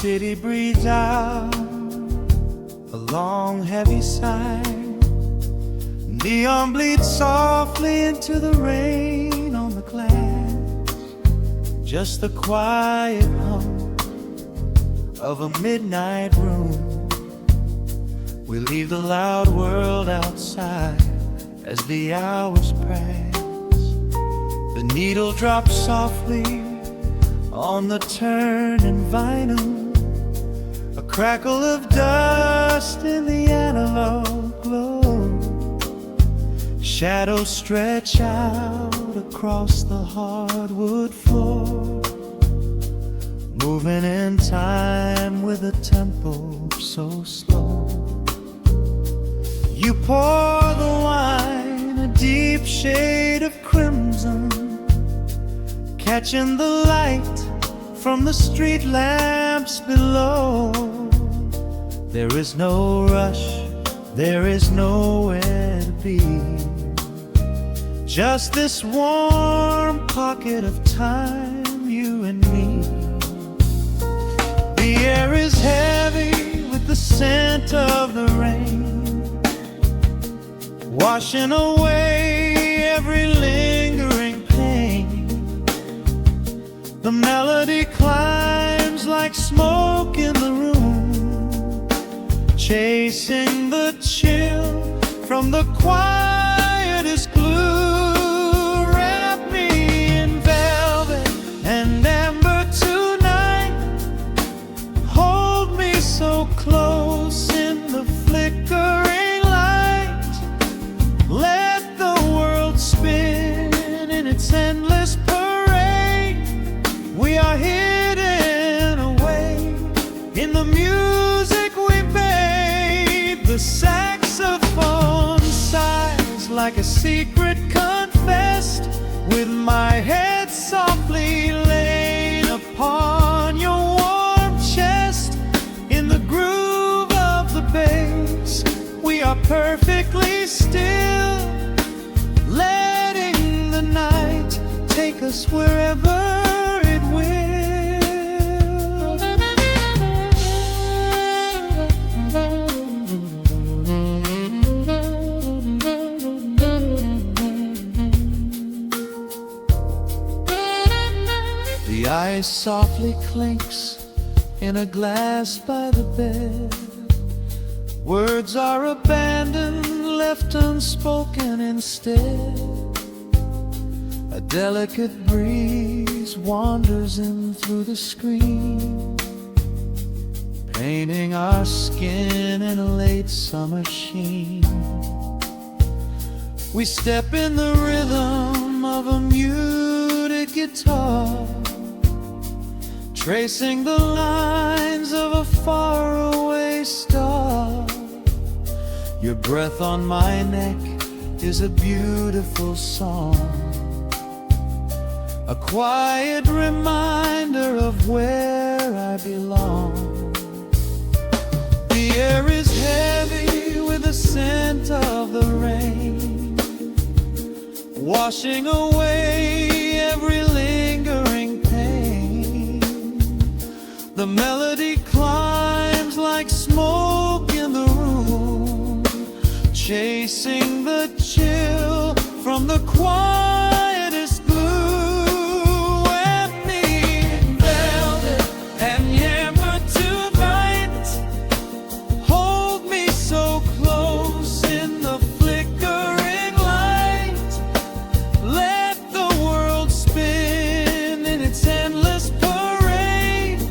city breathes out a long heavy sigh. Neon bleeds softly into the rain on the glass. Just the quiet hum of a midnight room. We leave the loud world outside as the hours pass. The needle drops softly on the turning vinyl. A crackle of dust in the analog glow. Shadows stretch out across the hardwood floor, moving in time with a tempo so slow. You pour the wine, a deep shade of crimson, catching the light from the street lamps below. There is no rush, there is nowhere to be. Just this warm pocket of time, you and me. The air is heavy with the scent of the rain, washing away every lingering pain. The melody climbs like smoke in the room, chasing the chill from the quietest glue. Wrap me in velvet and amber tonight. Hold me so close in the flickering light. Let the world spin in its endless parade. We are hidden away in the music we made. The saxophone sighs like a secret confessed, with my head softly laid upon your warm chest. In the groove of the bass, we are perfectly still, letting the night take us wherever it will. The ice softly clinks in a glass by the bed. Words are abandoned, left unspoken instead. A delicate breeze wanders in through the screen, painting our skin in a late summer sheen. We step in the rhythm of a muted guitar, tracing the lines of a faraway star. Your breath on my neck is a beautiful song, a quiet reminder of where I belong. The air is heavy with the scent of the rain, washing away every lingering pain. The melody climbs like smoke in the room, chasing the chill from the quietest glue. Wrap me in velvet and amber tonight. Hold me so close in the flickering light. Let the world spin in its endless parade.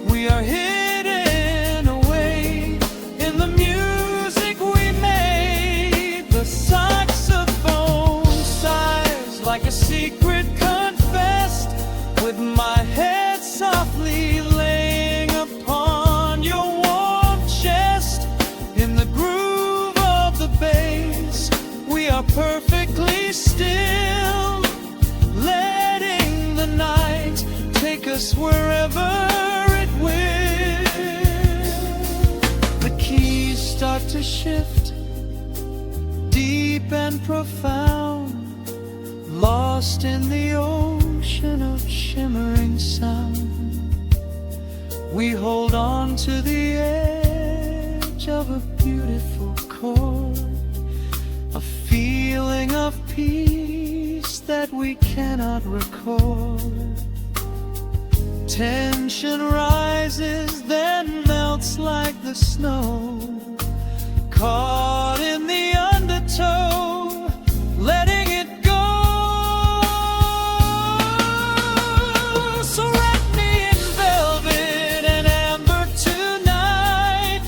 We are hidden away in the music we made. The saxophone sighs like a secret confessed, with my head softly laying upon your warm chest. In the groove of the bass, we are perfectly still, letting the night take us wherever it will. The keys start to shift, deep and profound, lost in the ocean of shimmering sound. We hold on to the edge of a beautiful chord, a feeling of peace that we cannot record. Tension rises, then melts like the snow, caught in the undertow, letting it go. So wrap me in velvet and amber tonight,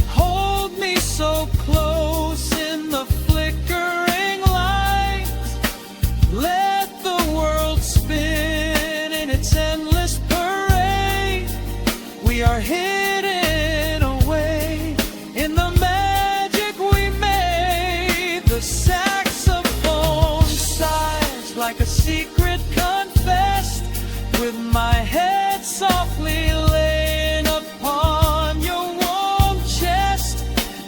hold me so close in the flickering light, let the world spin in its endless parade. We are hidden away in the magic we made. The saxophone sighs like a secret confessed, with my head softly laying upon your warm chest.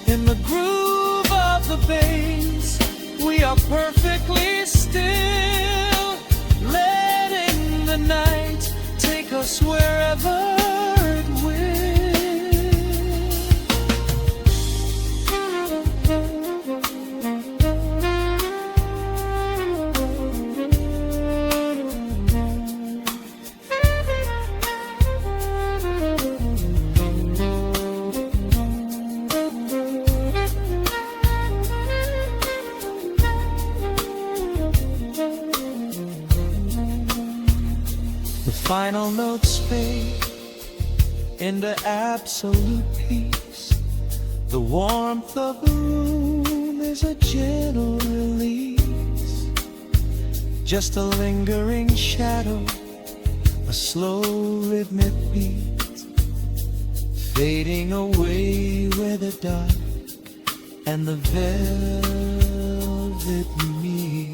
In the groove of the bass, we are perfectly still, letting the night take us wherever it will. The final notes fade into absolute peace. The warmth of the room is a gentle release, just a lingering shadow, a slow rhythmic beat, fading away where the dark and the velvet meet.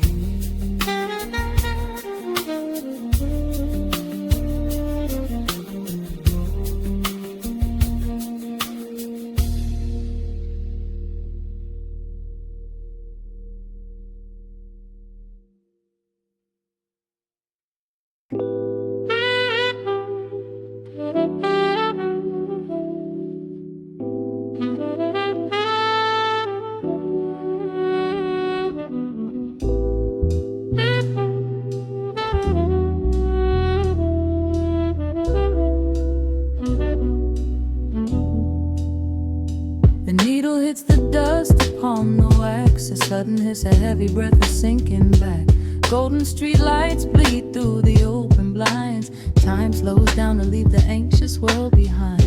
The needle hits the dust upon the wax, a sudden hiss, a heavy breath is sinking back. Golden street lights bleed through the open blinds. Time slows down to leave the anxious world behind.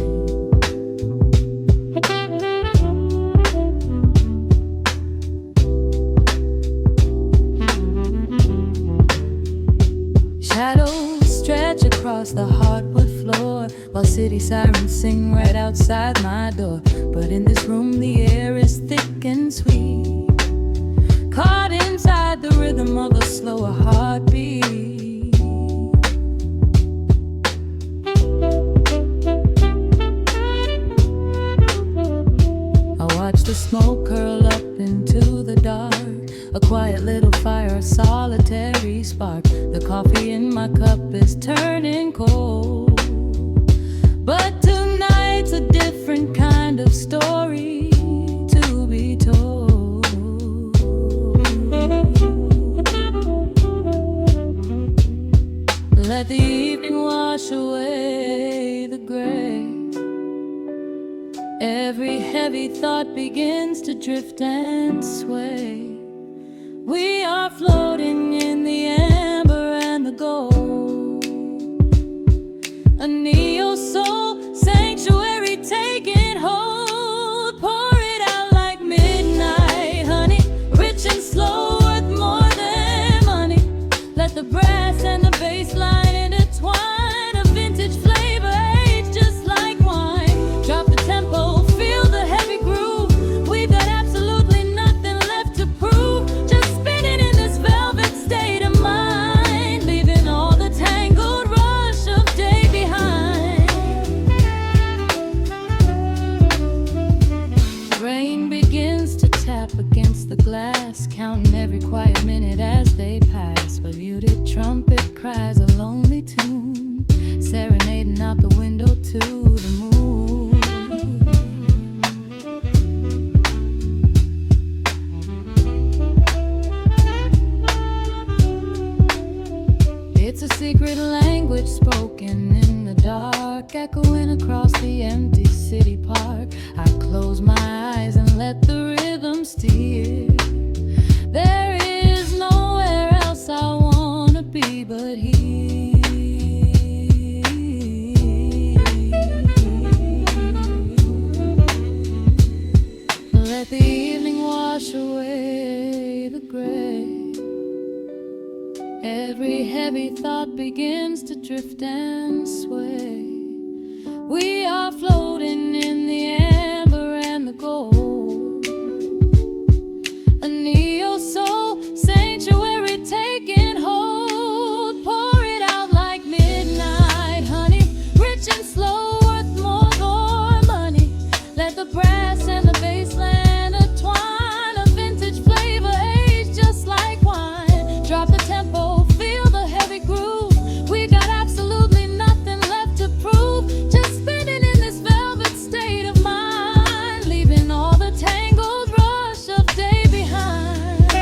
Shadows stretch across the hardwood floor, while city sirens sing right outside my door. But in this room the air is thick and sweet, caught inside the rhythm of a slower heartbeat. I watch the smoke curl up into the dark, a quiet little fire, a solitary spark. The coffee in my cup is turning cold, but tonight's a different kind of story to be told. Let the evening wash away the gray. Every heavy thought begins to drift and sway. We are floating in the amber and the gold, a neo-soul sanctuary taking hold. Pour it out like midnight honey, rich and slow, worth more than money. Let the brass and the bass line intertwine, a vintage flavor aged just like wine. Drop the tempo, feel the heavy groove. We've got absolutely nothing left to prove, just spinning in this velvet state of mind, leaving all the tangled rush of day behind. Rain begins to tap against the glass, counting every quiet minute as they pass. A muted trumpet cries a lonely tune, serenading out the window too. here. There is nowhere else I wanna be but here. Let the evening wash away the gray. Every heavy thought begins to drift and sway. We are floating in the amber and the gold. A neo-soul sanctuary taking hold. Pour it out like midnight honey, rich and slow, worth more than money. Let the brass and the bass land entwine, a vintage flavor aged just like wine. Drop the tempo, feel the heavy groove. We got absolutely nothing left to prove. Just spinning in this velvet state of mind, leaving all the tangled rush of day behind.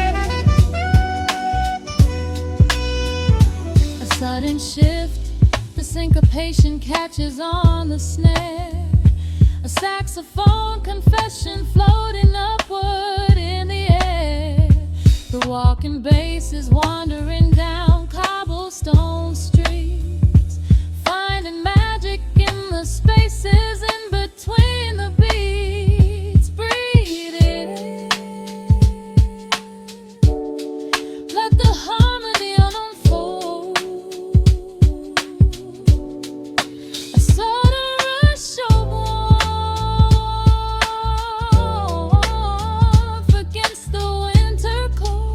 A sudden shift, the syncopation catches on the snare. A saxophone confession floating upward in the air. The walking bass is wandering down cobblestone streets, finding magic in the spaces in between the beats. Breathe it in, let the harmony unfold. A sudden rush of warmth against the winter cold.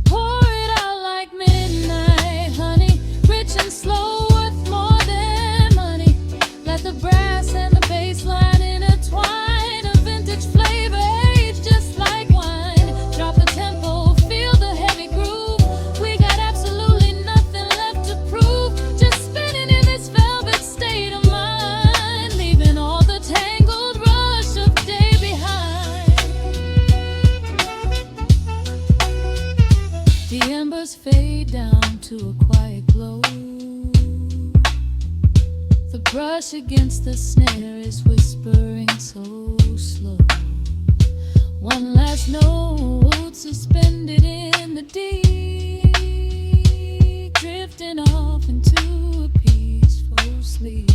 Pour it out like midnight honey, rich and slow, worth more than money. Let the brass and the bass line intertwine, a vintage flavor aged just like wine. Drop the tempo, feel the heavy groove. We got absolutely nothing left to prove. Just spinning in this velvet state of mind, leaving all the tangled rush of day behind. The embers fade down to a quiet glow. The brush against the snare is whispering so slow. One last note suspended in the deep, drifting off into a peaceful sleep.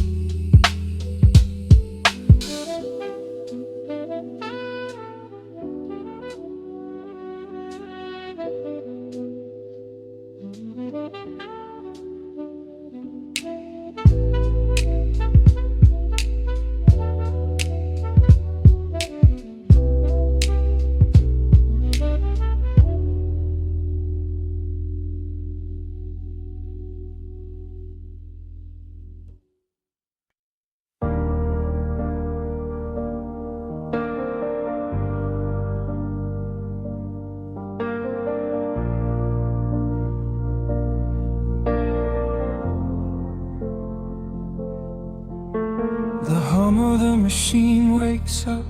The hum of the machine wakes up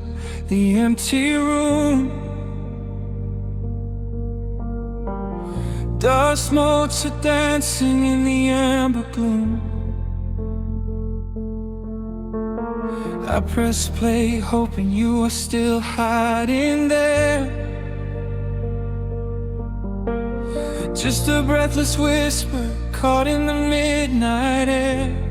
the empty room. Dust motes are dancing in the amber gloom. I press play, hoping you are still hiding there. Just a breathless whisper caught in the midnight air.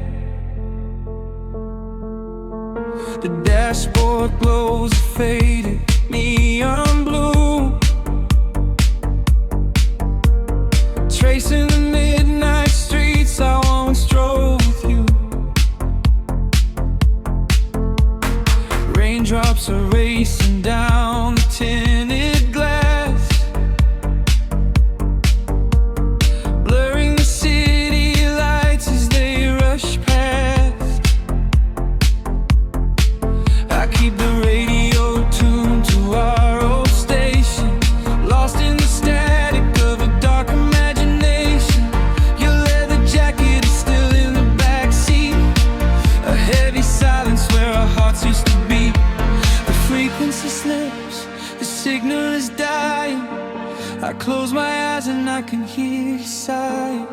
The dashboard glows a faded neon blue, tracing the midnight streets I once drove with you. Raindrops are racing down the tinted glass, blurring the city lights as they rush past. I keep the radio tuned to our old station, lost in the static of a dark imagination. Your leather jacket is still in the backseat, a heavy silence where our hearts used to beat. The frequency slips, the signal is dying. I close my eyes and I can hear you sigh.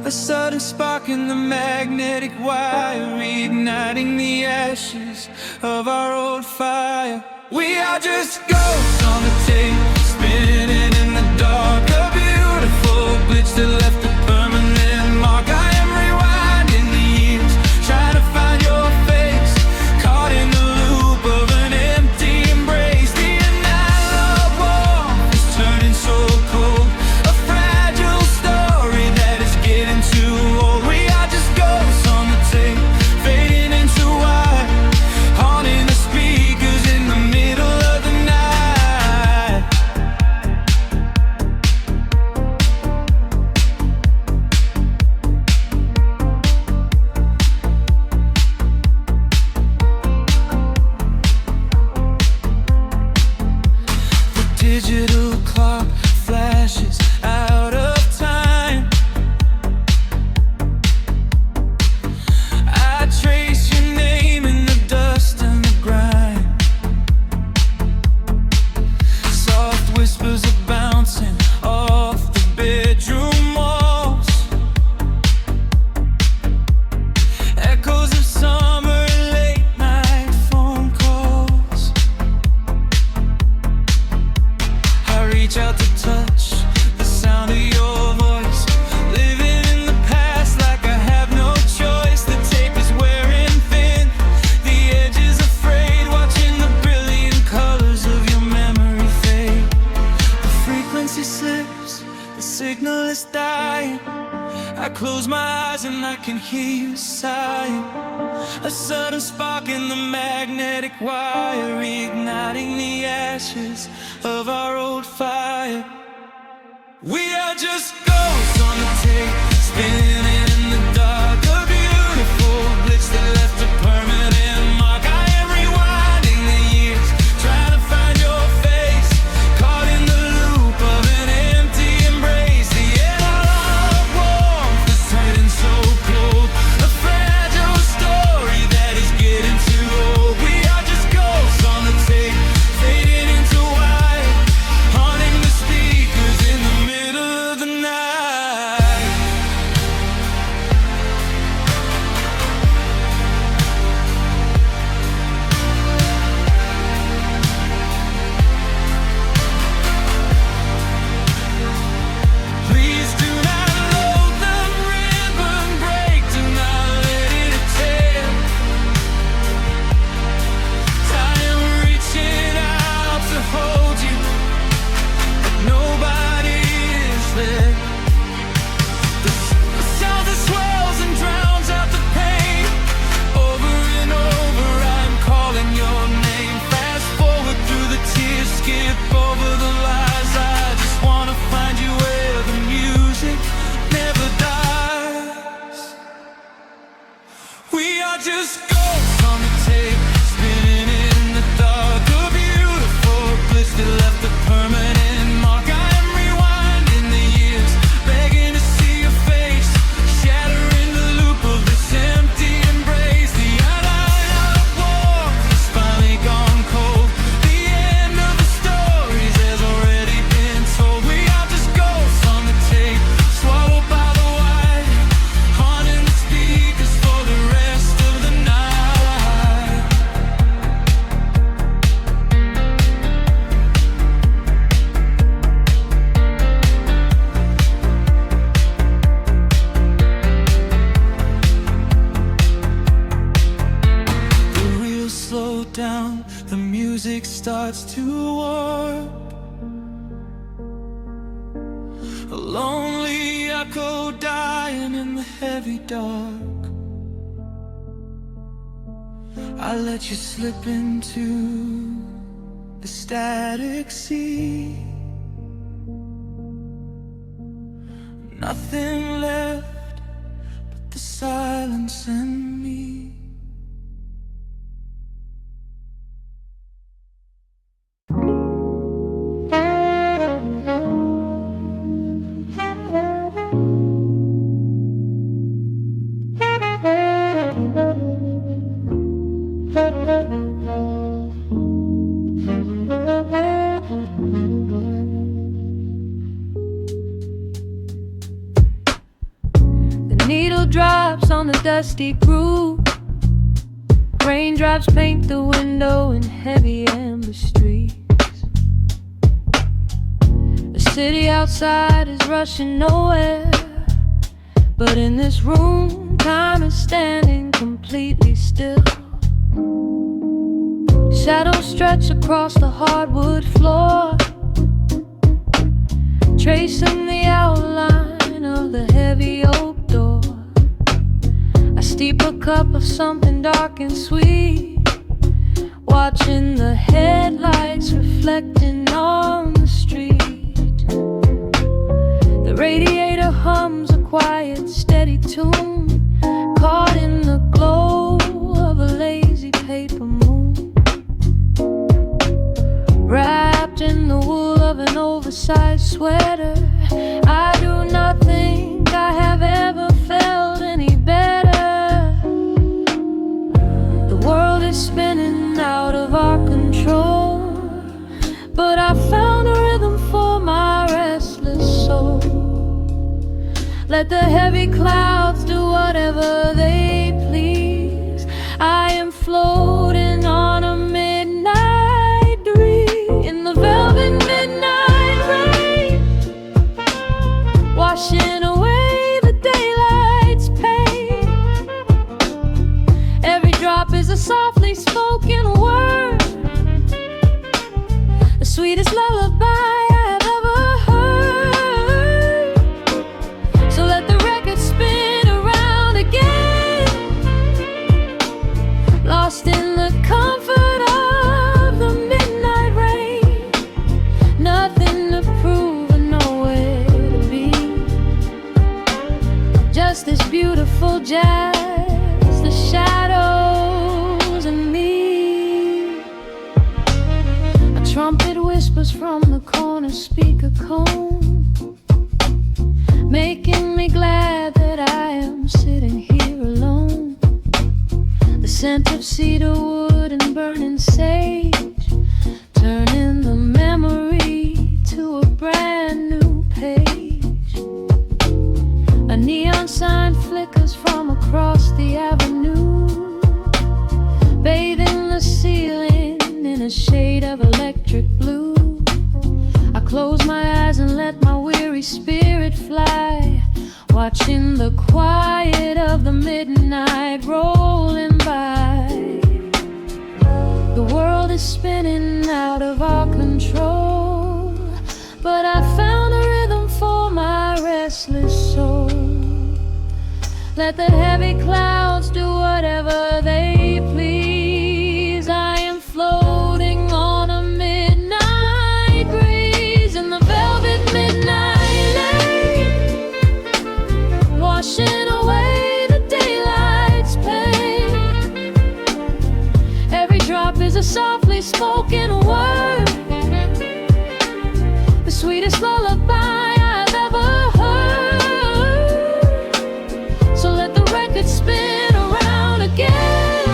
A sudden spark in the magnetic wire, reigniting the ashes of our old fire. We are just ghosts on the tape, spinning in the dark. A beautiful glitch that left a permanent mark. I am rewinding the years, trying to find your face, caught in the loop of an empty embrace. The analog warmth is turning so cold, a fragile story that is getting too old. We are just ghosts on the tape, fading into white, haunting the speakers in the middle of the night. The digital clock flashes out of time. I trace your name in the dust and the grime. Soft whispers are bouncing off the bedroom walls, echoes of summer late night phone calls. I reach out to touch the sound of your voice, living in the past like I have no choice. The tape is wearing thin, the edge is afraid, watching the brilliant colors of your memory fade. The frequency slips, the signal is dying. I close my eyes and I can hear you sighing. A sudden spark in the magnetic wire, reigniting the ashes of our old fire. We are just ghosts on the tape, spinning in the dark. A beautiful glitch that left a permanent mark. I am rewinding the years, trying to find your face, caught in the loop of an empty embrace. The analog warmth is turning so cold, a fragile story that is getting too old. We are just ghosts on the tape, fading into white, haunting the speakers in the middle of the night. Please do not load the ribbon break, do not let it tear. I am reaching out to hold you, but nobody is there. The sound that swells and drowns out the pain. Over and over I'm calling your name. Fast forward through the tears, skip over the lies. I just wanna find you where the music never dies. We are just ghosts on the tape, spinning in the dark. A beautiful glitch that left a permanent mark. I am rewinding the years, begging to see your face, shattering the loop of this empty embrace. The analog warmth has finally gone cold, the end of the stories has already been told. We are just ghosts on the tape, swallowed by the wire, haunting the speakers for the rest of the night. The reels slow down, the music starts to warp. A lonely echo dying in the heavy dark. I let you slip into the static sea. Nothing left but the silence and me. dusty groove. Raindrops paint the window in heavy amber streets. The city outside is rushing nowhere, but in this room, time is standing completely still. Shadows stretch across the hardwood floor, tracing the outline of the heavy oak door. I steep a cup of something dark and sweet, watching the headlights reflecting on the street. The radiator hums a quiet, steady tune, caught in the glow of a lazy paper moon. Wrapped in the wool of an oversized sweater, I do not think I have ever felt any better. The world is spinning out of our control, but I found a rhythm for my restless soul. Let the heavy clouds do whatever they please. I am floating on a midnight breeze in the velvet midnight rain, washing away the daylight's pain. Every drop is a softly spoken word, the sweetest lullaby I have ever heard. So let the record spin around again, lost in the comfort of the midnight rain. Nothing to prove and nowhere to be, just this beautiful jazz, the shadows and me. A trumpet whispers from the corner speaker cone, making me glad that I am sitting here alone. The scent of cedar wood and burning sage, turning the memory to a brand new page. A neon sign flickers from across the avenue, bathing the ceiling in a shade of electric blue. I close my eyes and let my weary spirit fly, watching the quiet of the midnight rolling by. The world is spinning out of our control, but I found a rhythm for my restless soul. Let the heavy clouds do whatever they please. I am floating on a midnight breeze in the velvet midnight lane, washing away the daylight's pain. Every drop is a softly spoken word, the sweetest lullaby I've ever heard. So let the record spin around again,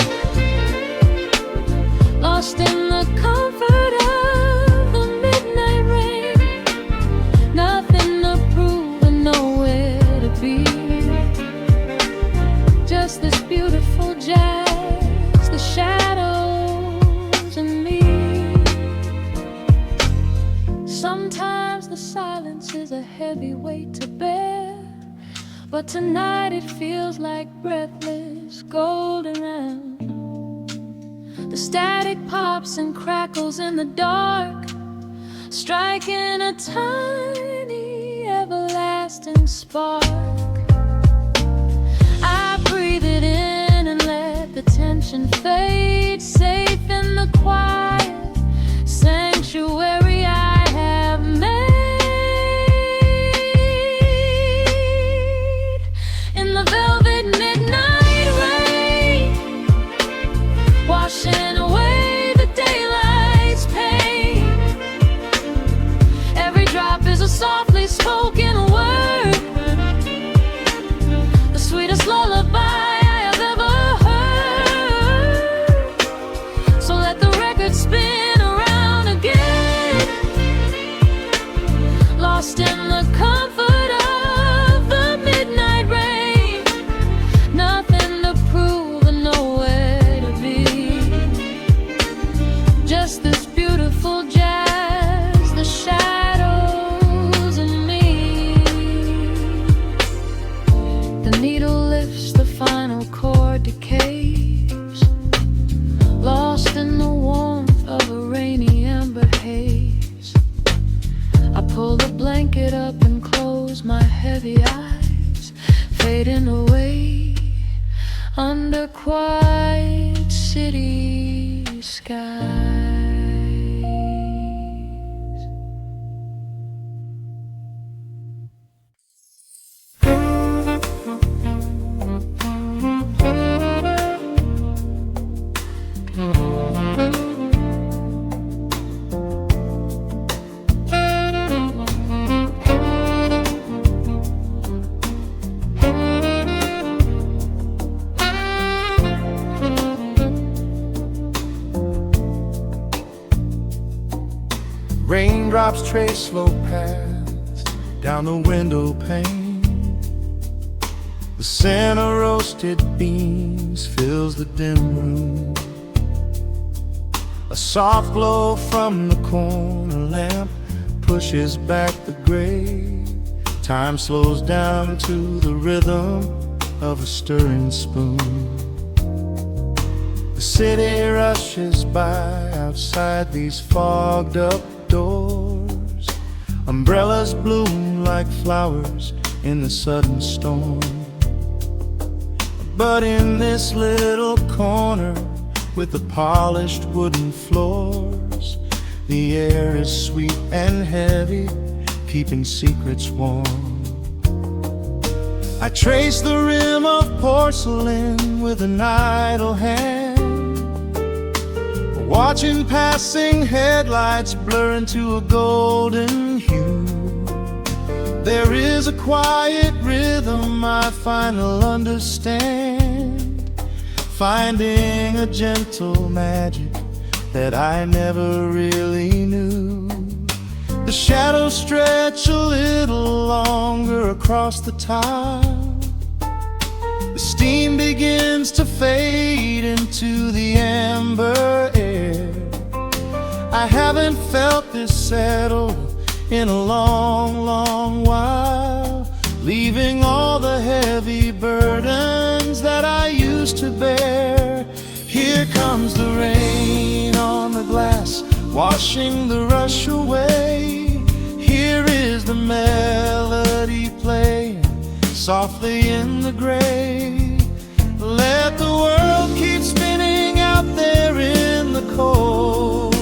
lost in the comfort of the midnight rain. Nothing to prove and nowhere to be, just this beautiful jazz, the shadows and me. Sometimes the silence is a heavy weight to bear, but tonight it feels like breathless golden round. The static pops and crackles in the dark, striking a tiny everlasting spark. I breathe it in and let the tension fade, safe in the quiet sanctuary I have made. In the velvet midnight rain, washing away the daylight's pain. Every drop is a softly spoken word, the sweetest lullaby I have ever heard. So let the record soulful jazz, the shadows and me. The needle lifts, the final chord decays, lost in the warmth of a rainy amber haze. I pull the blanket up and close my heavy eyes, fading away under quiet city skies. Raindrops trace slow paths down the window pane. The scent of roasted beans fills the dim room. A soft glow from the corner lamp pushes back the gray. Time slows down to the rhythm of a stirring spoon. The city rushes by outside these fogged up doors. Umbrellas bloom like flowers in the sudden storm. But in this little corner with the polished wooden floors, the air is sweet and heavy, keeping secrets warm. I trace the rim of porcelain with an idle hand, watching passing headlights blur into a golden hue. There is a quiet rhythm I finally understand, finding a gentle magic that I never really knew. The shadows stretch a little longer across the tile. The steam begins to fade into the amber air. I haven't felt this settled in a long, long while, leaving all the heavy burdens that I used to bear. Here comes the rain on the glass, washing the rush away. Here is the melody playing softly in the gray. Let the world keep spinning out there in the cold.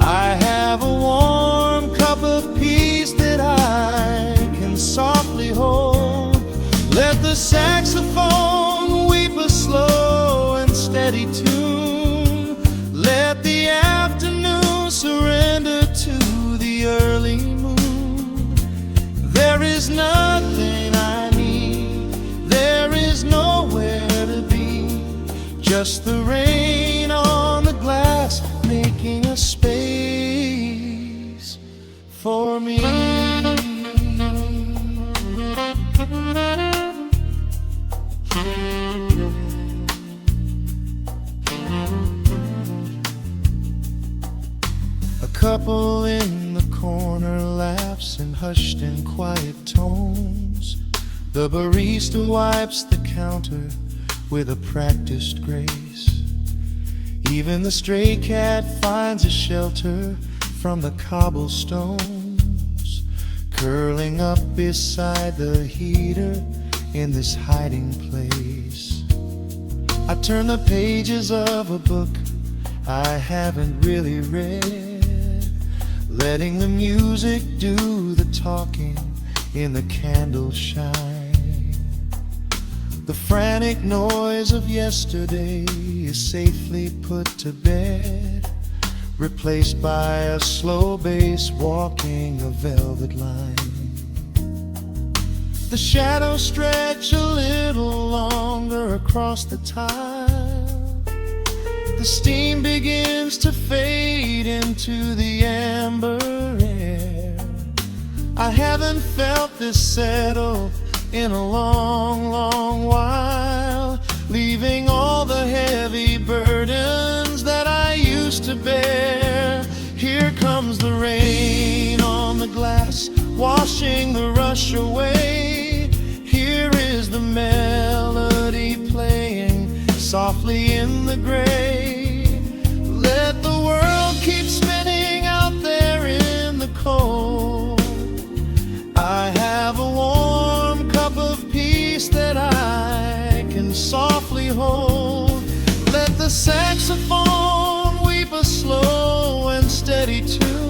I have a warm cup of peace that I can softly hold. Let the saxophone weep a slow and steady tune. Let the afternoon surrender to the early moon. There is nothing I need, there is nowhere to be, just the rain on the glass making a space for me. A couple in the corner laughs in hushed and quiet tones. The barista wipes the counter with a practiced grace. Even the stray cat finds a shelter from the cobblestones, curling up beside the heater in this hiding place. I turn the pages of a book I haven't really read, letting the music do the talking in the candle shine. The frantic noise of yesterday is safely put to bed, replaced by a slow bass walking a velvet line. The shadows stretch a little longer across the tile. The steam begins to fade into the amber air. I haven't felt this settle in a long, long while, leaving all the heavy burdens that I used to bear. comes the rain on the glass, washing the rush away. Here is the melody playing softly in the gray. Let the world keep spinning out there in the cold. I have a warm cup of peace that I can softly hold. Let the saxophone weep a slow and steady tune.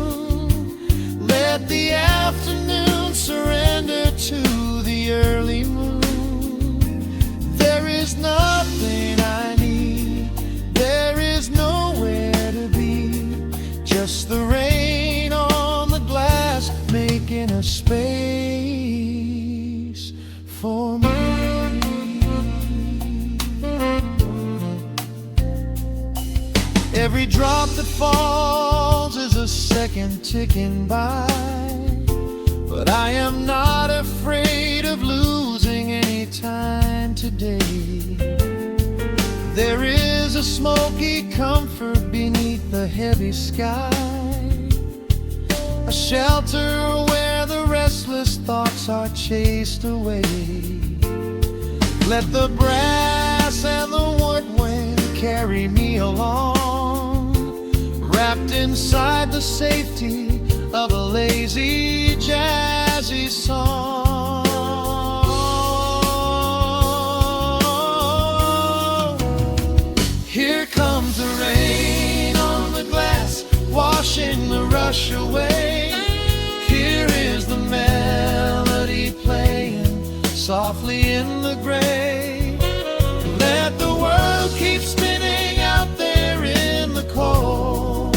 Let the afternoon surrender to the early moon. There is nothing I need, there is nowhere to be, just the rain on the glass making a space for me. Every drop that falls is a second ticking by, but I am not afraid of losing any time today. There is a smoky comfort beneath the heavy sky, a shelter where the restless thoughts are chased away. Let the brass and the woodwind carry me along, wrapped inside the safety of a lazy, jazzy song. Here comes the rain on the glass, washing the rush away. Here is the melody playing softly in the gray. Let the world keep spinning out there in the cold.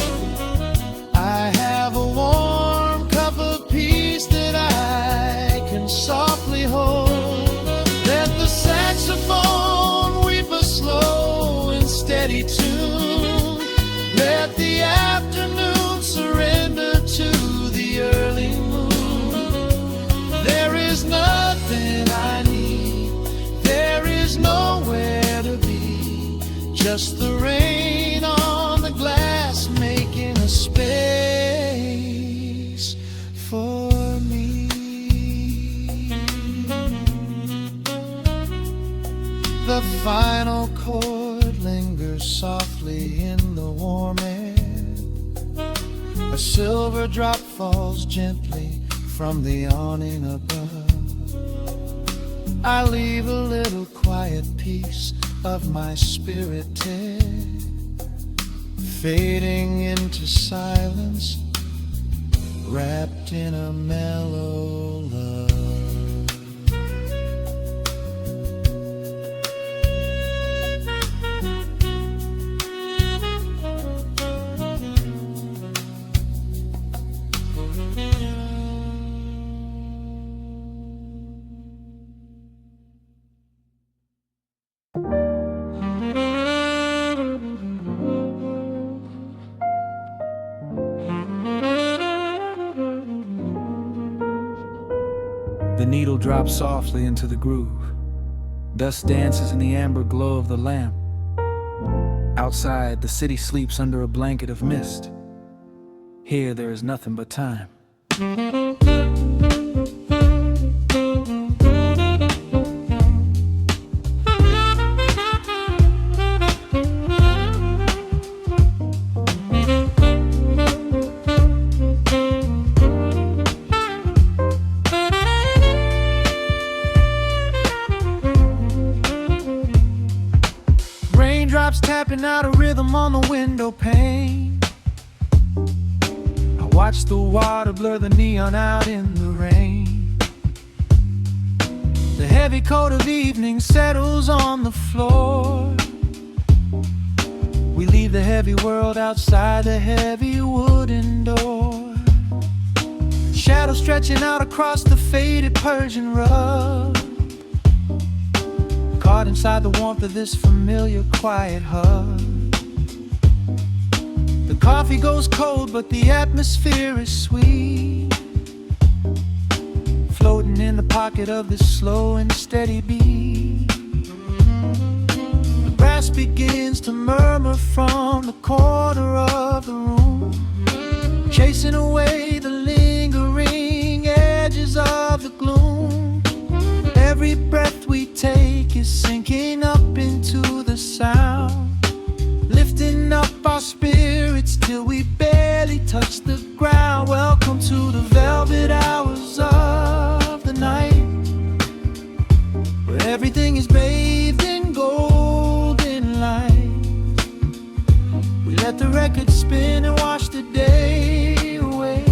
I have a warm cup of peace that I can softly hold. Let the saxophone weep a slow and steady tune. Let the afternoon surrender to the early moon. There is nothing I need, there is nowhere to be, just the rain on the glass making a space for me. The final chord lingers softly in the warm air. A silver drop falls gently from the awning above. I leave a little quiet piece of my spirit tear, fading into silence, wrapped in a mellow love. The needle drops softly into the groove. Dust dances in the amber glow of the lamp. Outside, the city sleeps under a blanket of mist. Here, there is nothing but time. Raindrops tapping out a rhythm on the window pane. I watch the water blur the neon out in the rain. The heavy coat of evening settles on the floor. We leave the heavy world outside the heavy wooden door. Shadows stretching out across the faded Persian rug, caught inside the warmth of this familiar quiet hug. The coffee goes cold, but the atmosphere is sweet, floating in the pocket of this slow and steady beat. The brass begins to murmur from the corner of the room, chasing away the lingering edges of the gloom. Every breath we take is sinking up into the sound, lifting up our spirits till we barely touch the ground. Welcome to the velvet hours of the night, where everything is bathed in golden light. We let the record spin and wash the day away.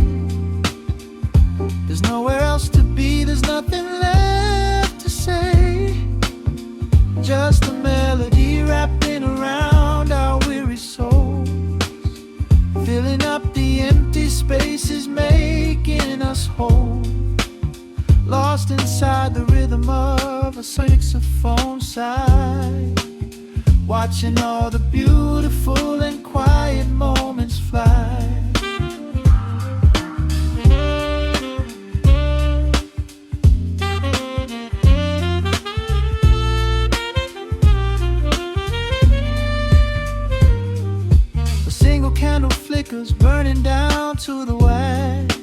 There's nowhere else to be, there's nothing left to say. Just a melody wrapping around our weary souls, filling up the empty spaces, making us whole. Lost inside the rhythm of a saxophone sigh, watching all the beautiful and quiet moments fly. A single candle flickers, burning down to the wax.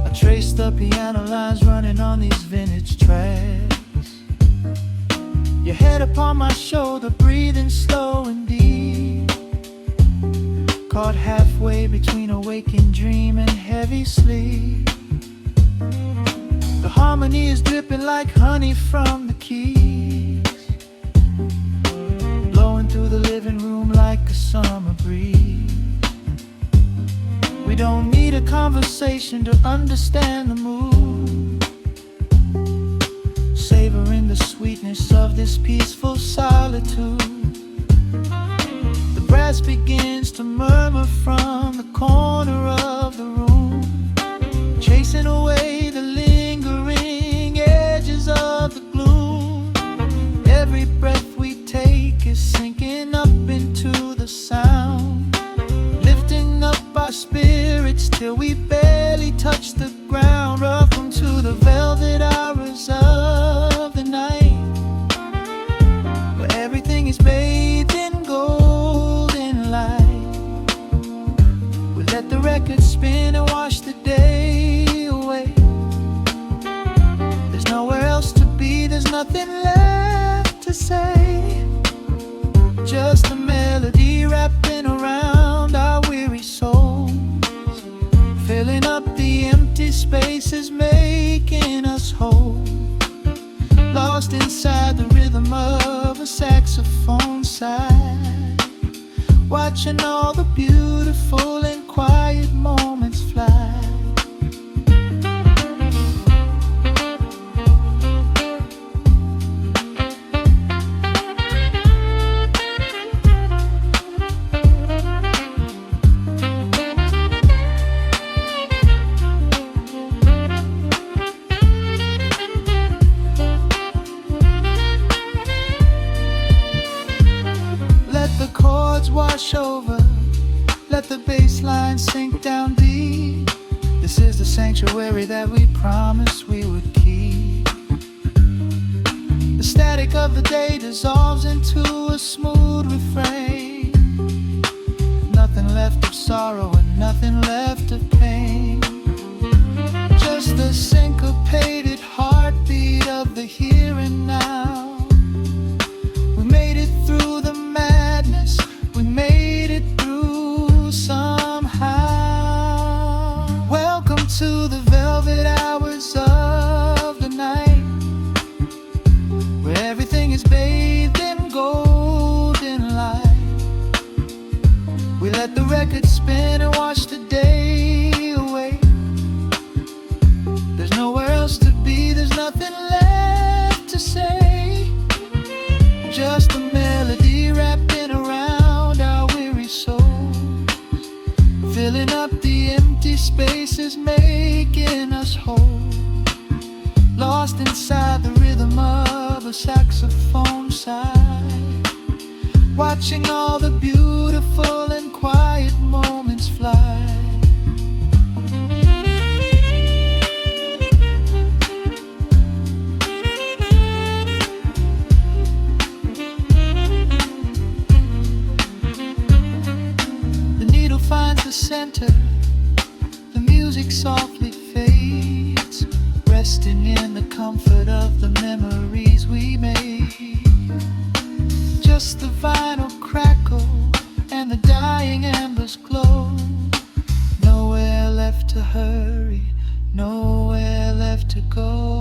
I trace the piano lines running on these vintage tracks. Your head upon my shoulder, breathing slow and deep, caught halfway between a waking dream and heavy sleep. The harmony is dripping like honey from the keys, blowing through the living room like a summer breeze. We don't need a conversation to understand the mood, savoring the sweetness of this peaceful solitude. The brass begins to murmur from the corner of the room, chasing away the lingering edges of the gloom. Every breath we take is sinking up into the sound, lifting up our spirits till we barely touch the ground. Welcome to the velvet hours of the night, where everything is bathed in golden light. We let the record spin and wash the day away. There's nowhere else to be, there's nothing left to say. Just a melody wrapping around our weary souls, filling up the empty spaces, making us whole. Lost inside the rhythm of a saxophone sigh, watching all the beautiful and quiet moments fly. Wash over, let the bass line sink down deep. This is the sanctuary that we promised we would keep. The static of the day dissolves into a smooth refrain. Nothing left of sorrow and nothing left of pain, just the syncopated heartbeat of the here and now. We made it through the madness, we made it through somehow. Welcome to the velvet hours of the night, where everything is bathed in golden light. We let the record spin and wash the day away. There's nowhere else to be, there's nothing left to say. Just a melody wrapping around our weary souls, filling up the empty spaces, making us whole. Lost inside the rhythm of a saxophone sigh, watching all the beautiful and quiet moments fly. The needle finds the center, the music softly fades, resting in the comfort of the memories we made. Just the vinyl crackle and the dying embers glow. Nowhere left to hurry, nowhere left to go.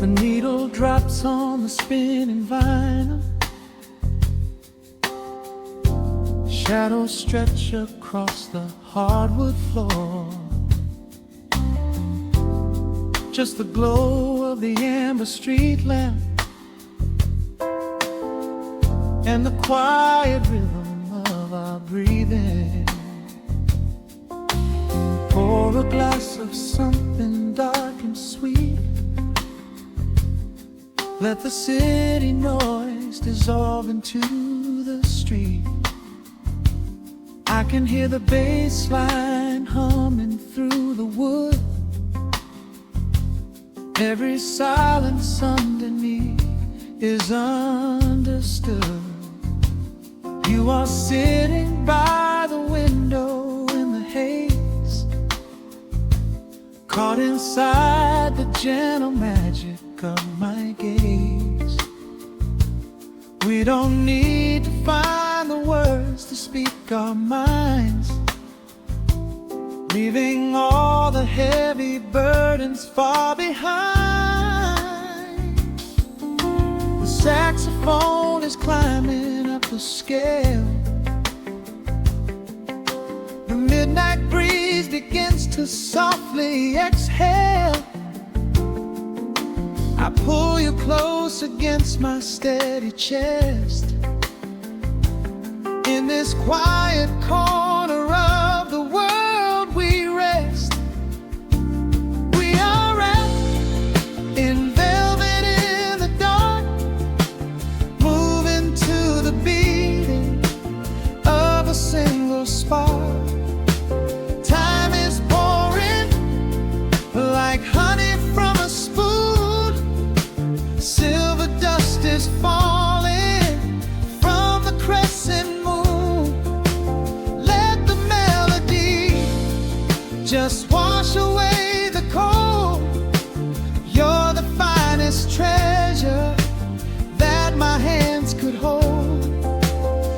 The needle drops on the spinning vinyl. Shadows stretch across the hardwood floor. Just the glow of the amber street lamp and the quiet rhythm of our breathing. Pour a glass of something dark and sweet. Let the city noise dissolve into the street. I can hear the bass line humming through the wood. Every silence underneath is understood. You are sitting by the window in the haze, caught inside the gentle magic of my gaze. We don't need to find the words to speak our minds, leaving all the heavy burdens far behind. The saxophone is climbing up the scale. The midnight breeze begins to softly exhale. I pull you close against my steady chest. In this quiet corner of the world we rest. We are wrapped in velvet in the dark, moving to the beating of a single spark. Time is pouring like honey from a spoon. Silver dust is falling from the crescent moon. Let the melody just wash away the cold. You're the finest treasure that my hands could hold.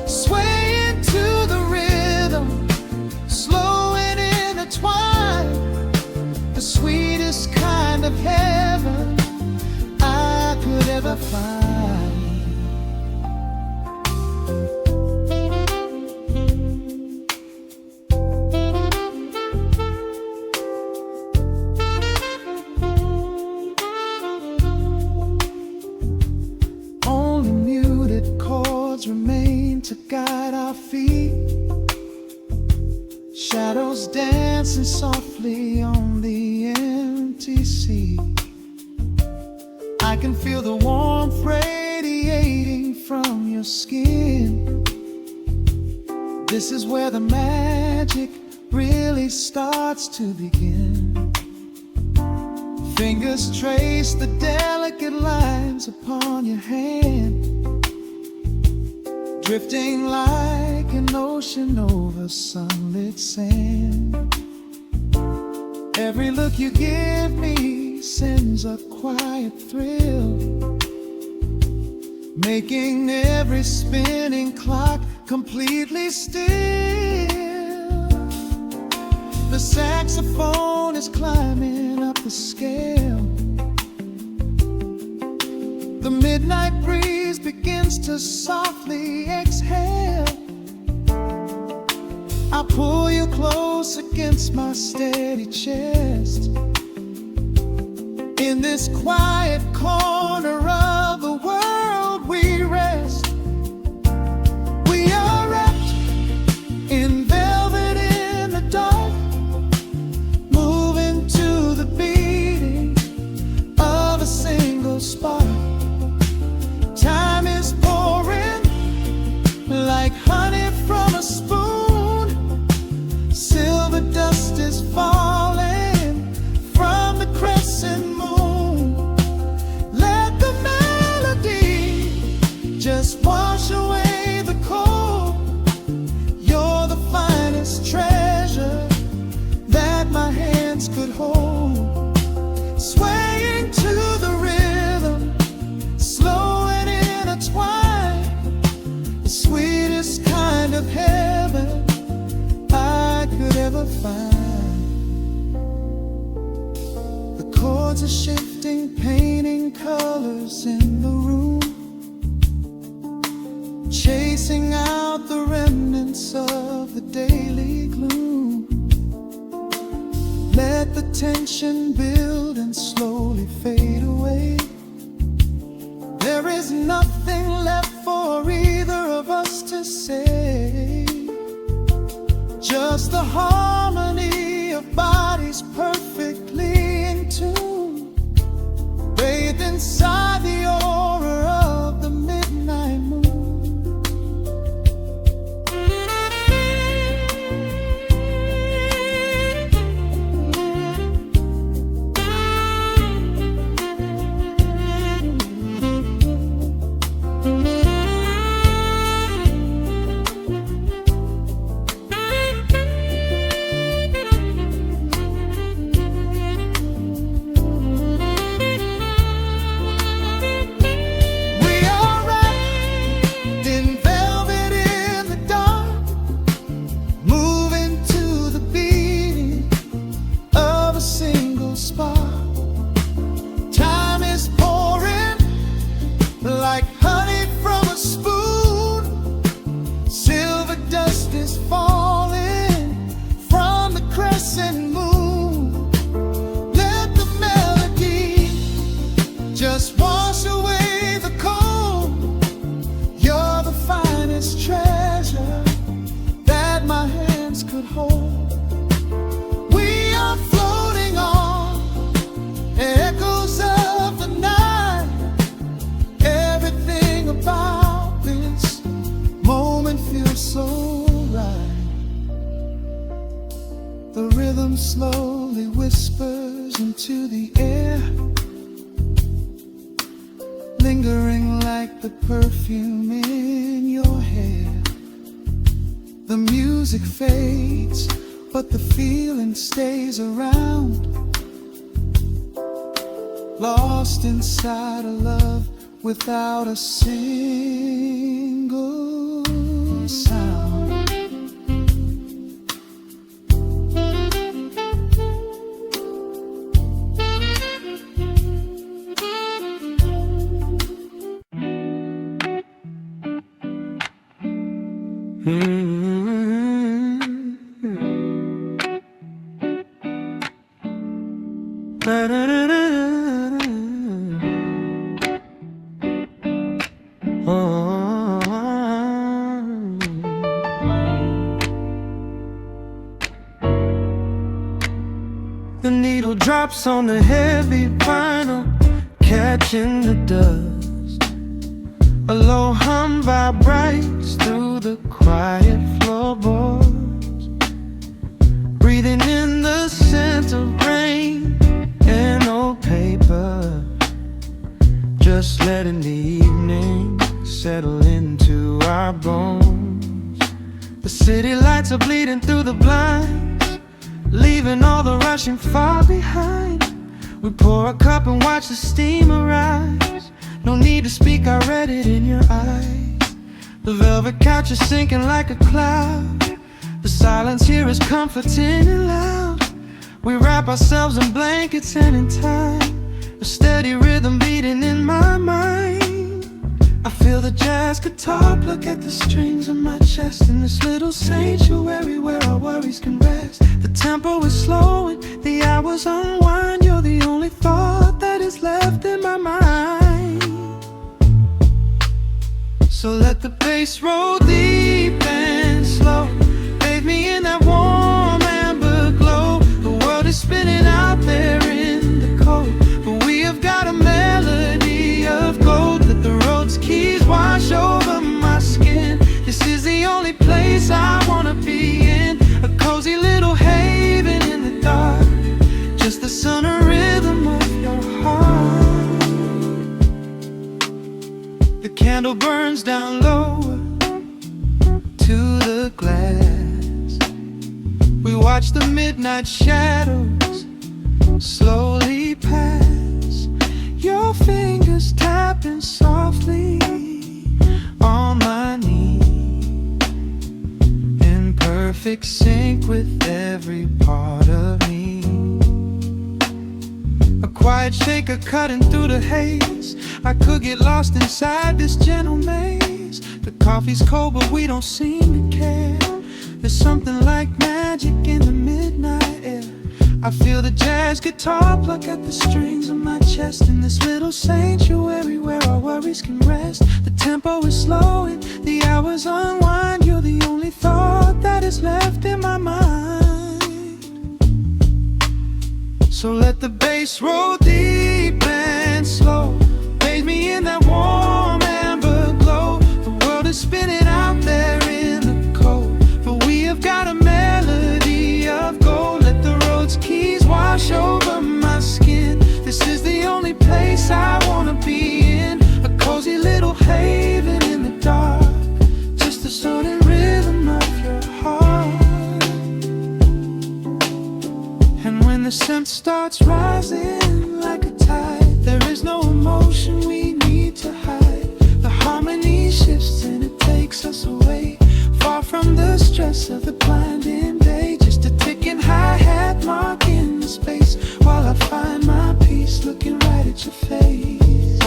Sway into the rhythm, slow and intertwined. The sweetest kind of heaven I could ever find. Only muted chords remain to guide our feet. Shadows dancing softly on the empty sea. I can feel the warmth radiating from your skin. This is where the magic really starts to begin. Fingers trace the delicate lines upon your hand, drifting like an ocean over sunlit sand. Every look you give me sends a quiet thrill, making every spinning clock completely still. The saxophone is climbing up the scale. The midnight breeze begins to softly exhale. I pull you close against my steady chest. In this quiet corner of the world we rest. just wash away the cold. You're the finest treasure that my hands could hold. Swaying to the rhythm, slow and intertwined, the sweetest kind of heaven I could ever find. The chords are shifting, painting colors in the room, chasing out the remnants of the daily gloom. Let the tension build and slowly fade away. There is nothing left for either of us to say, just the harmony of bodies perfectly in tune, bathed inside the aura of the midnight moon. Like honey from a spoon, silver dust is falling from the crescent moon. Let the melody just wash away the cold. You're the finest treasure that my hands could hold. We are floating on echoes of the night. Everything about this moment feels so right. The rhythm slowly whispers into the air, lingering like the perfume in your hair. The music fades, but the feeling stays around, lost inside a love without a single sound. The needle drops on the heavy vinyl, catching the dust. A low hum vibrates through the quiet floorboards, breathing in the scent of rain and old paper, just letting the evening settle into our bones. The city lights are bleeding through the blinds, leaving all the rushing far behind. We pour a cup and watch the steam arise. No need to speak, I read it in your eyes. The velvet couch is sinking like a cloud. The silence here is comforting and loud. We wrap ourselves in blankets and in time, a steady rhythm beating in my mind. I feel the jazz guitar pluck at the strings of my chest, in this little sanctuary where our worries can rest. The tempo is slowing, the hours unwind. You're the only thought that is left in my mind. So let the bass roll deep and slow, bathe me in that warm amber glow. The world is spinning out there in the cold, but we have got a melody of gold. Let the road's keys wash over my skin. This is the only place I wanna be in, a cozy little haven in the dark, just the sun and rhythm of your heart. The candle burns down lower to the glass. We watch the midnight shadows slowly pass. Your fingers tapping softly on my knee, in perfect sync with every part of me. A quiet shaker cutting through the haze. I could get lost inside this gentle maze. The coffee's cold but we don't seem to care. There's something like magic in the midnight air. I feel the jazz guitar pluck at the strings of my chest, in this little sanctuary where our worries can rest. The tempo is slowing, the hours unwind. You're the only thought that is left in my mind. So let the bass roll deep and slow, bathe me in that warm amber glow. The world is spinning out there in the cold, but we have got a melody of gold. Let the road's keys wash over my skin. This is the only place I wanna be in, a cozy little haven in the dark, just the sound and rhythm of your heart. And when the scent starts rising like a tide, there is no emotion we need to hide. The harmony shifts and it takes us away, far from the stress of the blinding day. Just a ticking hi-hat marking the space, while I find my peace looking right at your face.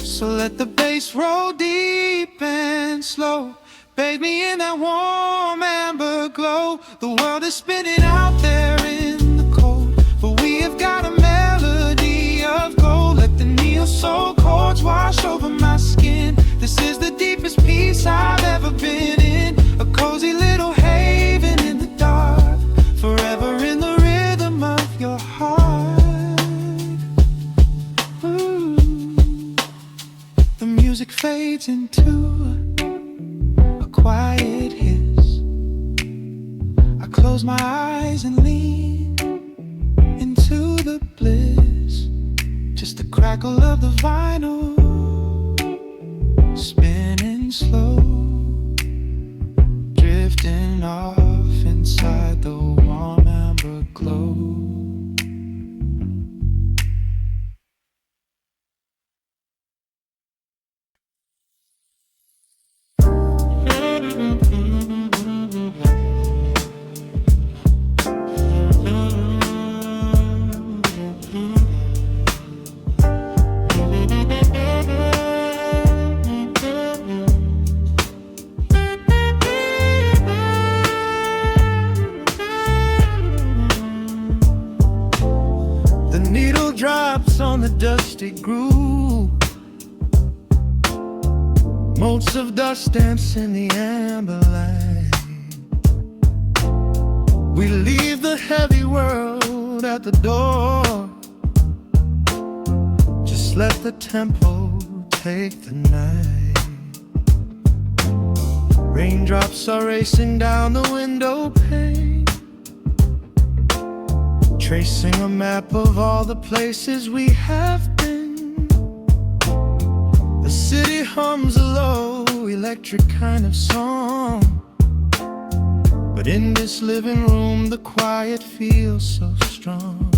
So let the bass roll deep and slow, bathe me in that warm amber glow. The world is spinning out there in the cold, but we have got a melody of gold. Let the neo-soul chords wash over my skin. This is the deepest peace I've ever been in, a cozy little haven in the dark, forever in the rhythm of your heart. Ooh. The music fades into a quiet hiss. I close my eyes and lean into the bliss, just the crackle of the vinyl spinning slow, drifting off inside the warm amber glow. Drops on the dusty groove, motes of dust dance in the amber light. We leave the heavy world at the door, just let the tempo take the night. Raindrops are racing down the window pane, tracing a map of all the places we have been. The city hums a low, electric kind of song, but in this living room the quiet feels so strong.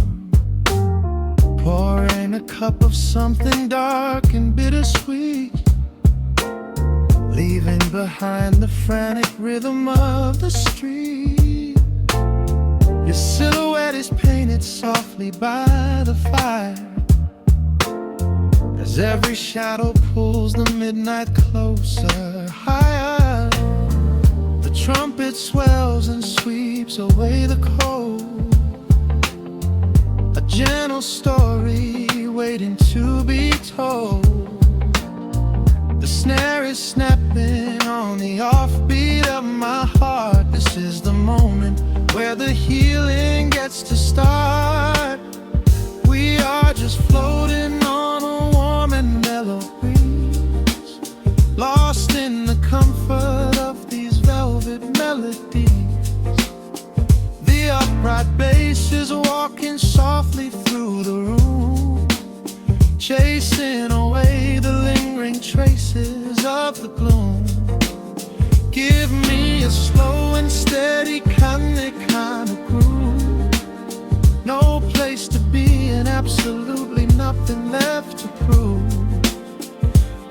Pouring a cup of something dark and bittersweet, leaving behind the frantic rhythm of the street. Your silhouette is painted softly by the fire, as every shadow pulls the midnight closer, higher. The trumpet swells and sweeps away the cold, a gentle story waiting to be told. The snare is snapping on the offbeat of my heart. This is the moment where the healing gets to start. We are just floating on a warm and mellow breeze, lost in the comfort of these velvet melodies. The upright bass is walking softly through the room, the gloom. Give me a slow and steady kind of groove. No place to be and absolutely nothing left to prove.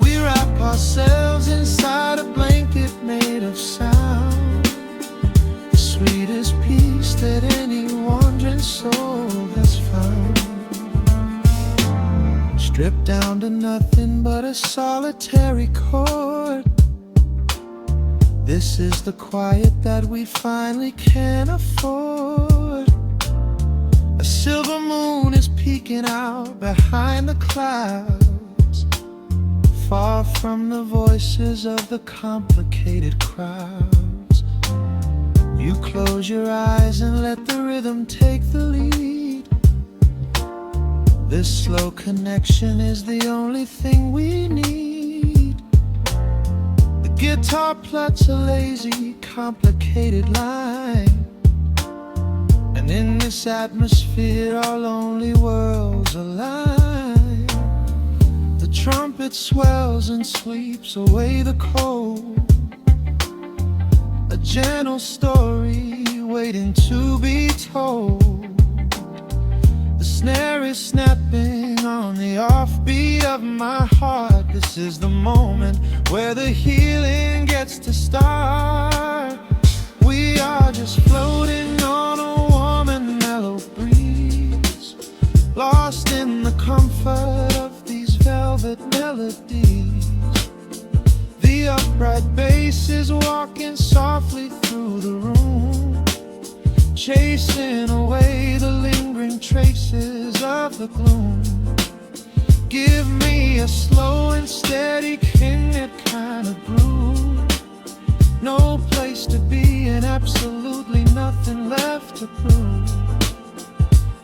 We wrap ourselves inside a blanket made of sound, the sweetest peace that any wandering soul has found. Stripped down to nothing but a solitary chord. This is the quiet that we finally can afford. A silver moon is peeking out behind the clouds, far from the voices of the complicated crowds. You close your eyes and let the rhythm take the lead. This slow connection is the only thing we need. The guitar plucks a lazy, complicated line, and in this atmosphere our lonely worlds align. The trumpet swells and sweeps away the cold, a gentle story waiting to be told. The snare is snapping on the offbeat of my heart. This is the moment where the healing gets to start. We are just floating on a warm and mellow breeze, lost in the comfort of these velvet melodies. The upright bass is walking softly through the room, chasing away the lingering traces of the gloom. Give me a slow and steady kind of groove. No place to be and absolutely nothing left to prove.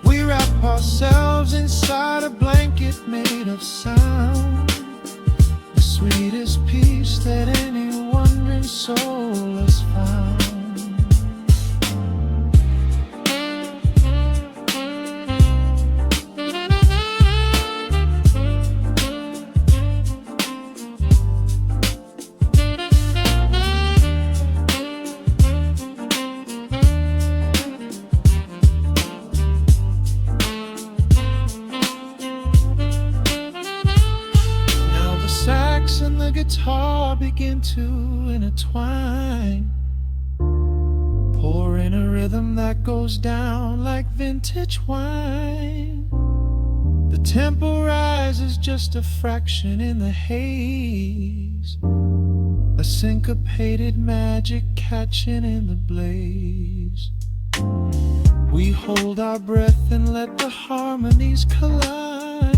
We wrap ourselves inside a blanket made of sound, the sweetest peace that any wandering soul has found. And the guitar begin to intertwine, pouring a rhythm that goes down like vintage wine. The tempo rises just a fraction in the haze, a syncopated magic catching in the blaze. We hold our breath and let the harmonies collide,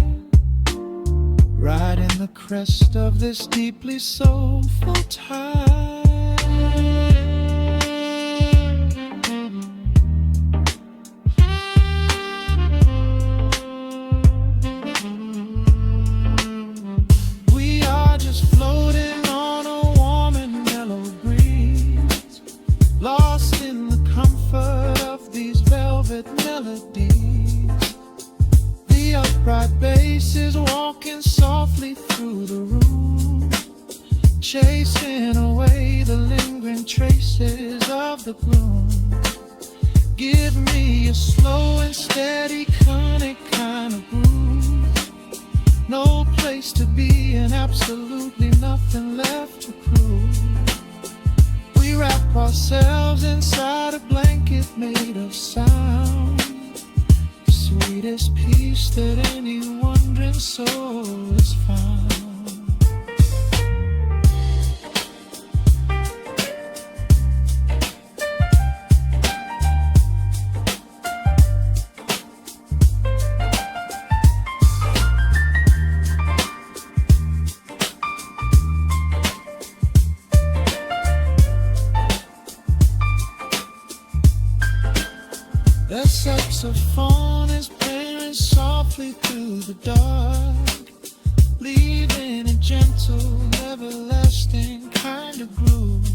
riding the crest of this deeply soulful tide. We are just floating on a warm and mellow breeze, lost in the comfort of these velvet melodies. The upright bass is walking softly through the room, chasing away the lingering traces of the gloom. Give me a slow and steady kind of groove. No place to be and absolutely nothing left to prove. We wrap ourselves inside a blanket made of sound, the sweetest peace that any wandering soul has found. The saxophone is playing softly through the dark, leaving a gentle, everlasting kind of groove.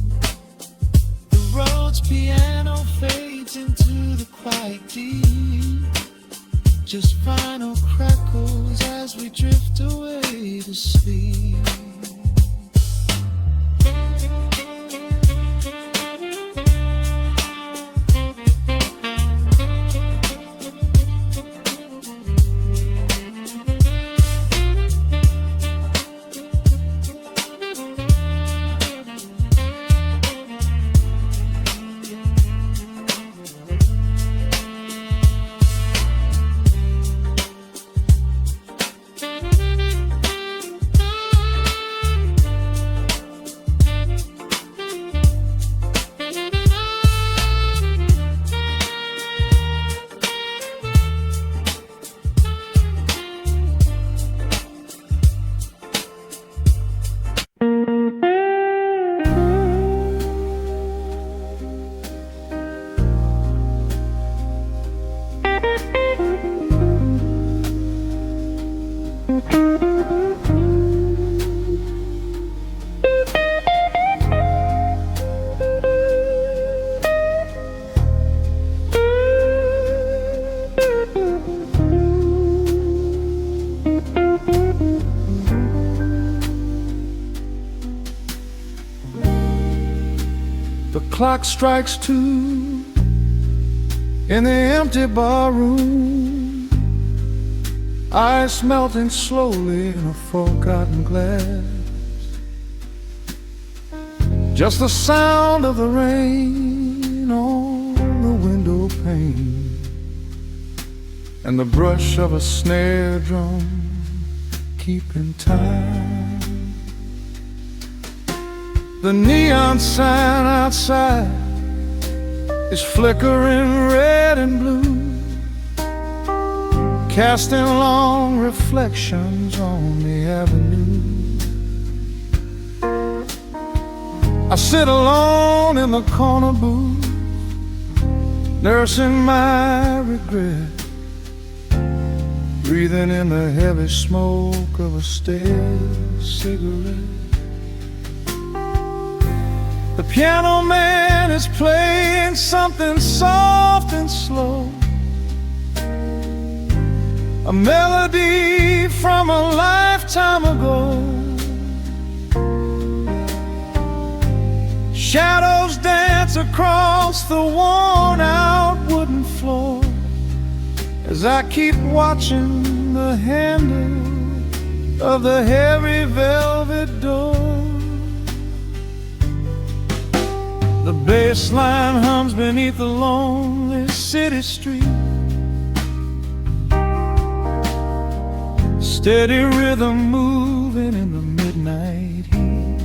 The Rhodes piano fades into the quiet deep, just final crackles as we drift away to sleep. The clock strikes 2 in the empty bar room, ice melting slowly in a forgotten glass. Just the sound of the rain on the window pane and the brush of a snare drum keeping time. The neon sign outside is flickering red and blue, casting long reflections on the avenue. I sit alone in the corner booth, nursing my regret, breathing in the heavy smoke of a stale cigarette. The piano man is playing something soft and slow, a melody from a lifetime ago. Shadows dance across the worn-out wooden floor as I keep watching the handle of the heavy velvet door. The bass line hums beneath the lonely city street, steady rhythm moving in the midnight heat.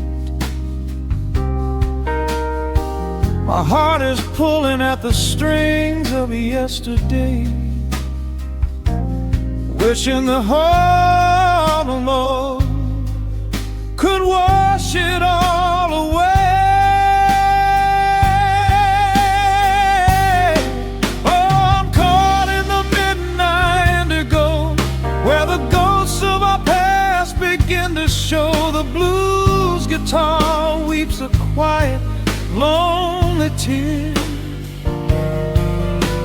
My heart is pulling at the strings of yesterday, wishing the heart alone could wash it all away. Show the blues guitar weeps a quiet, lonely tear,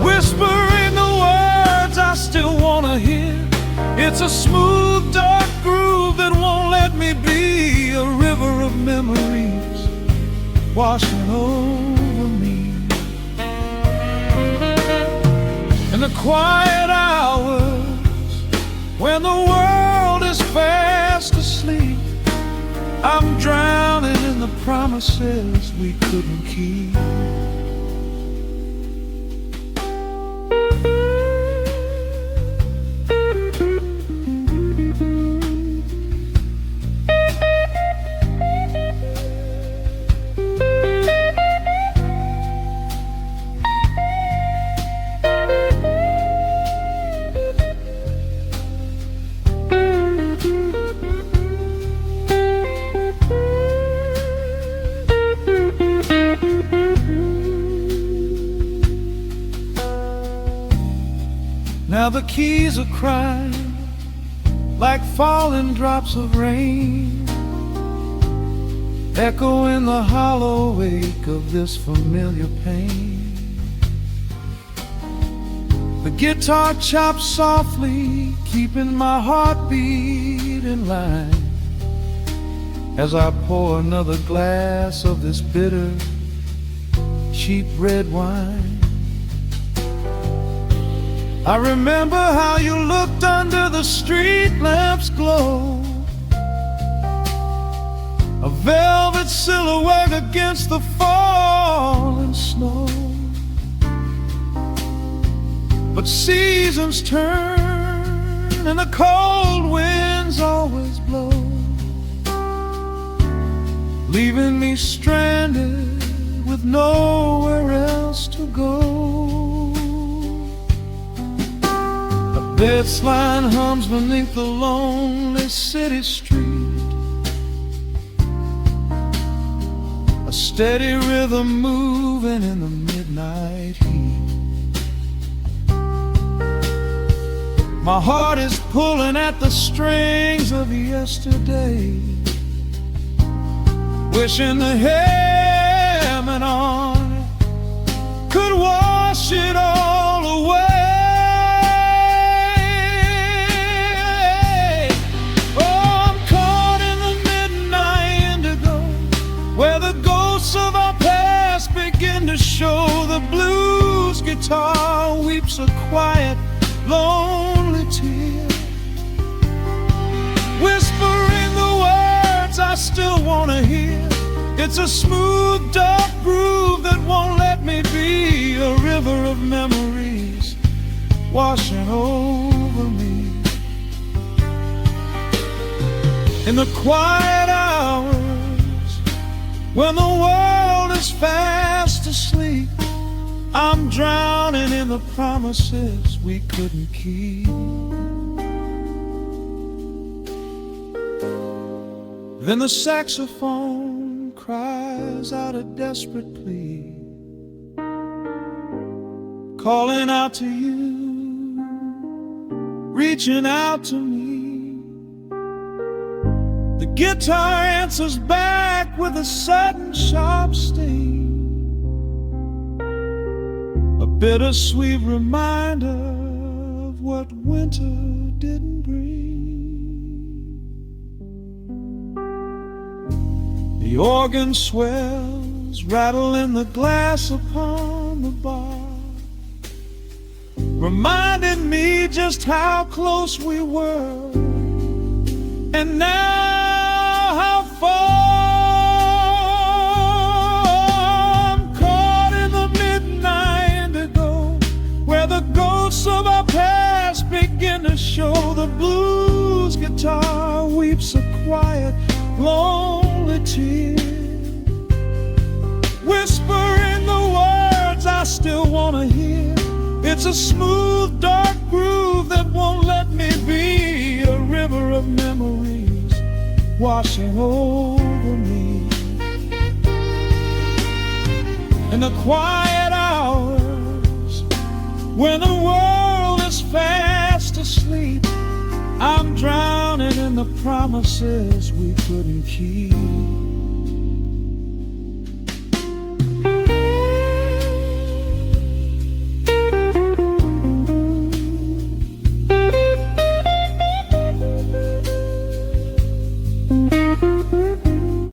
whispering the words I still wanna hear. It's a smooth, dark groove that won't let me be, a river of memories washing over me. In the quiet hours when the world is fast asleep, I'm drowning in the promises we couldn't keep. Now the keys are crying like falling drops of rain, echo in the hollow wake of this familiar pain. The guitar chops softly, keeping my heartbeat in line as I pour another glass of this bitter, cheap red wine. I remember how you looked under the street lamp's glow, a velvet silhouette against the falling snow. But seasons turn and the cold winds always blow, leaving me stranded with nowhere else to go. This line hums beneath the lonely city street, a steady rhythm moving in the midnight heat. My heart is pulling at the strings of yesterday, wishing the heaven on it could wash it all away. Oh, I'm caught in the midnight indigo, where the ghosts of our past begin to show. The blues guitar weeps a quiet, lonely tear, whispering the words I still want to hear. It's a smooth, dark groove that won't let me be. A river of memories washing over me. In the quiet hours, when the world is fast asleep, I'm drowning in the promises we couldn't keep. Then the saxophone cries out a desperate plea, calling out to you, reaching out to me. The guitar answers back with a sudden sharp sting, a bittersweet reminder of what winter didn't bring. The organ swells, rattling the glass upon the bar, reminding me just how close we were, and now how far. I'm caught in the midnight indigo, where the ghosts of our past begin to show. The blues guitar weeps a quiet, lonely tear, whispering the words I still want to hear. It's a smooth, dark groove that won't let me be. A river of memories washing over me. In the quiet hours, when the world is fast asleep, I'm drowning in the promises we couldn't keep.